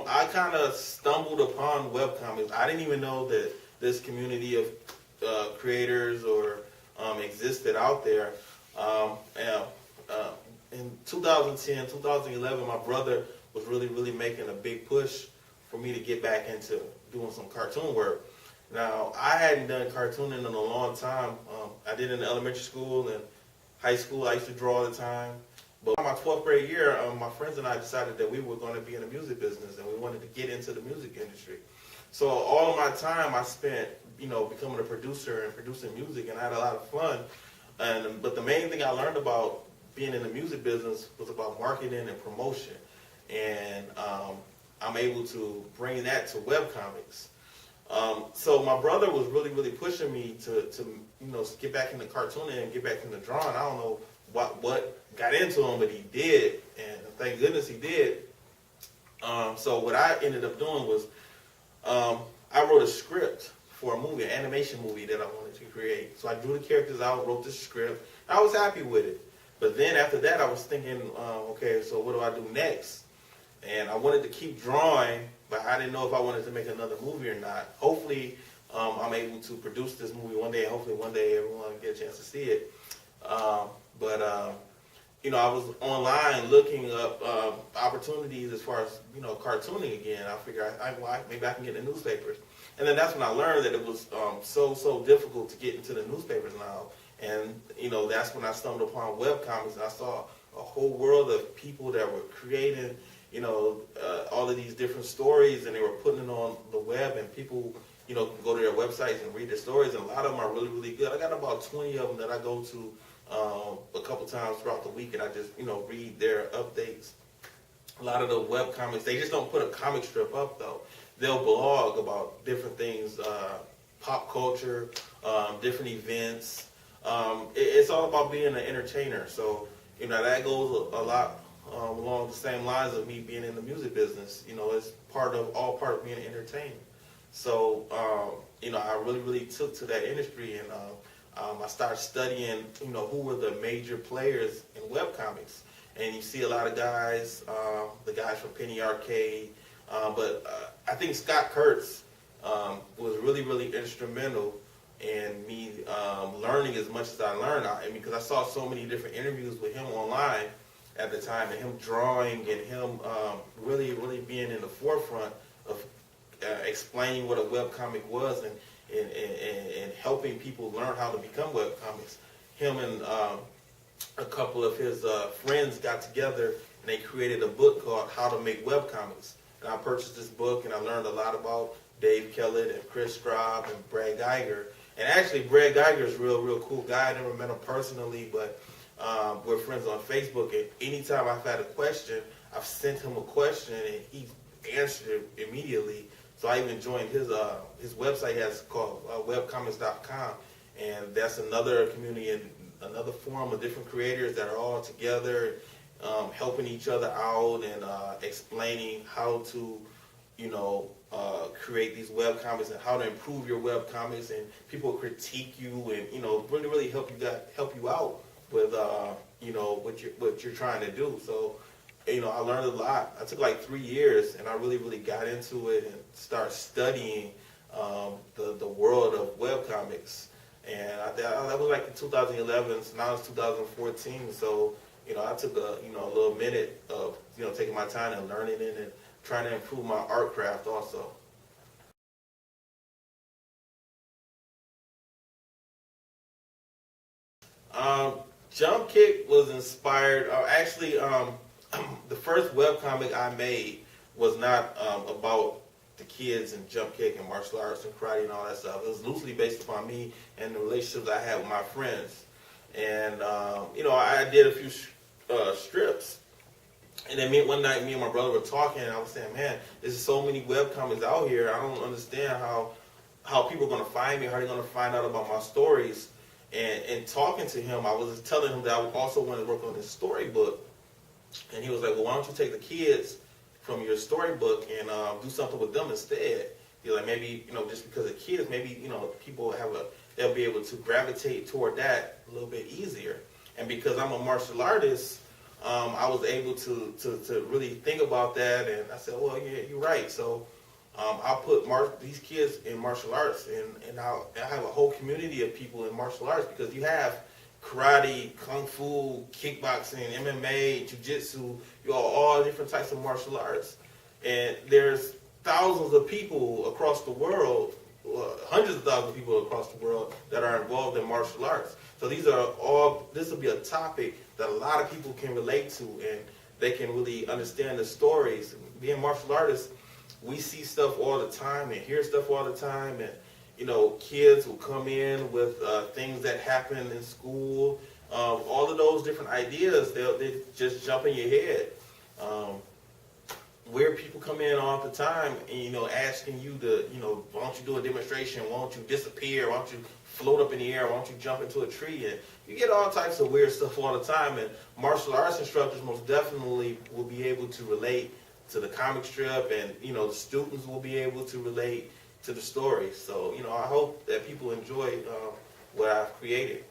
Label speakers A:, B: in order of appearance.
A: I kind of stumbled upon webcomics. I didn't even know that this community of creators or existed out there. And, in 2010, 2011, my brother was really making a big push for me to get back into doing some cartoon work. Now, I hadn't done cartooning in a long time. I did in elementary school and high school. I used to draw all the time. But my 12th grade year, my friends and I decided that we were going to be in the music business and we wanted to get into the music industry. So all of my time I spent, becoming a producer and producing music, and I had a lot of fun. But the main thing I learned about being in the music business was about marketing and promotion. And I'm able to bring that to webcomics. So my brother was really pushing me to get back into cartooning and get back into drawing. I don't know what got into him, but he did, and thank goodness he did. So what I ended up doing was I wrote a script for a movie, an animation movie that I wanted to create. So I drew the characters out, wrote the script. I was happy with it. But then after that, I was thinking, okay, so what do I do next? And I wanted to keep drawing, but I didn't know if I wanted to make another movie or not. Hopefully, I'm able to produce this movie one day. Hopefully, one day everyone will get a chance to see it. I was online looking up opportunities as far as cartooning again. I figured maybe I can get in the newspapers, and then that's when I learned that it was so difficult to get into the newspapers now. And that's when I stumbled upon webcomics, and I saw a whole world of people that were creating all of these different stories, and they were putting it on the web, and people can go to their websites and read their stories, and a lot of them are really good. I got about 20 of them that I go to a couple times throughout the week, and I just read their updates. A lot of the web comics, they just don't put a comic strip up though. They'll blog about different things, pop culture, different events. It's all about being an entertainer. So that goes a lot along the same lines of me being in the music business. It's all part of being an entertainer. So I really took to that industry, and I started studying, who were the major players in webcomics. And you see a lot of guys, the guys from Penny Arcade, but I think Scott Kurtz was really instrumental in me learning as much as I learned. Because I saw so many different interviews with him online at the time, and him drawing, and him really being in the forefront of explaining what a webcomic was, and helping people learn how to become webcomics. Him and a couple of his friends got together, and they created a book called How to Make Webcomics. And I purchased this book, and I learned a lot about Dave Kellett and Chris Straub and Brad Geiger. And actually, Brad Geiger is a real cool guy. I never met him personally, but we're friends on Facebook. And anytime I've had a question, I've sent him a question, and he answered it immediately. So I even joined his website. Has called webcomics.com, and that's another community and another forum of different creators that are all together, helping each other out, and explaining how to create these webcomics and how to improve your webcomics, and people critique you, and really help you out with what you're trying to do. So I learned a lot. I took like 3 years, and I really got into it and started studying the world of webcomics. And that was like in 2011. So now it's 2014. So I took a little minute of taking my time and learning it and trying to improve my art craft also. Jump Kick was inspired. The first webcomic I made was not about the kids and jump kick and martial arts and karate and all that stuff. It was loosely based upon me and the relationships I had with my friends. And, I did a few strips. And then one night, me and my brother were talking, and I was saying, man, there's so many webcomics out here. I don't understand how people are going to find me, how they're going to find out about my stories. And talking to him, I was telling him that I also wanted to work on his storybook. And he was like, well, why don't you take the kids from your storybook and do something with them instead? He's like, maybe, just because of kids, maybe, people they'll be able to gravitate toward that a little bit easier. And because I'm a martial artist, I was able to really think about that, and I said, well, yeah, you're right. So I'll put these kids in martial arts, and I'll have a whole community of people in martial arts, because you have karate, kung fu, kickboxing, MMA, jiu-jitsu, all different types of martial arts. And there's thousands of people across the world, hundreds of thousands of people across the world that are involved in martial arts. So this will be a topic that a lot of people can relate to, and they can really understand the stories. Being martial artists, we see stuff all the time and hear stuff all the time, and kids will come in with things that happen in school. All of those different ideas, they just jump in your head. Weird people come in all the time, and asking you to, why don't you do a demonstration? Why don't you disappear? Why don't you float up in the air? Why don't you jump into a tree? And you get all types of weird stuff all the time. And martial arts instructors most definitely will be able to relate to the comic strip, and the students will be able to relate to the story. So I hope that people enjoy what I've created.